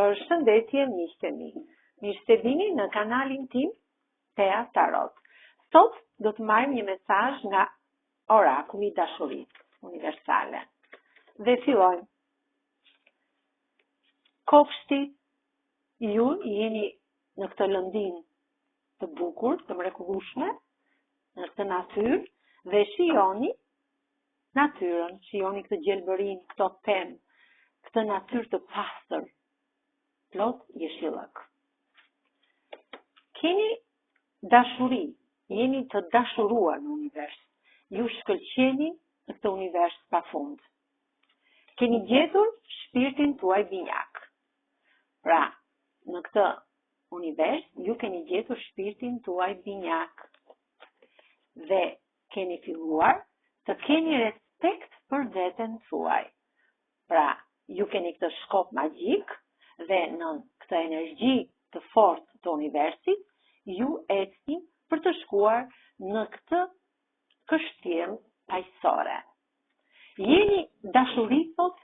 Përshëndetje miqtë e mi. Mirë se vini në kanalin tim Tea Tarot. Sot do të marrim një mesazh nga orakulli i dashurisë universale. Dhe fillojmë. Kopshti, ju jeni në këtë lëndim të bukur, të mrekullueshme, në këtë natyrë dhe shijoni natyrën, shijoni këtë gjelbërinë, këto pemë, këtë natyrë të pastër, plot jeshillëk. Keni dashuri, jeni të dashuruar në univers. Ju shkëlqeni në këtë univers pafund. Keni gjetur shpirtin tuaj binjak. Pra, në këtë univers, ju keni gjetur shpirtin tuaj binjak. Dhe keni filluar të keni respekt për veten tuaj. Pra, ju keni këtë shkop magjik dhe në këtë energji të fortë të universit, ju ecni për të shkuar në këtë kështjellë paqësore. Jeni dashuri sot,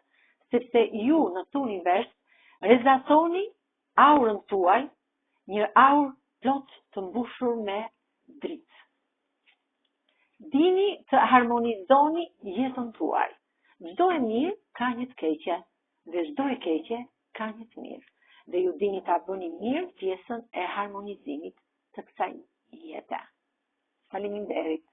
sepse ju në këtë univers rezatoni aurën tuaj, një aurë plot të mbushur me dritë. Dini të harmonizoni jetën tuaj. Çdo e mirë ka një të keqe, dhe çdo e keqe ka një të mirë. Dhe ju dini ta bëni mirë pjesën e harmonizimit të kësaj jete. Faleminderit.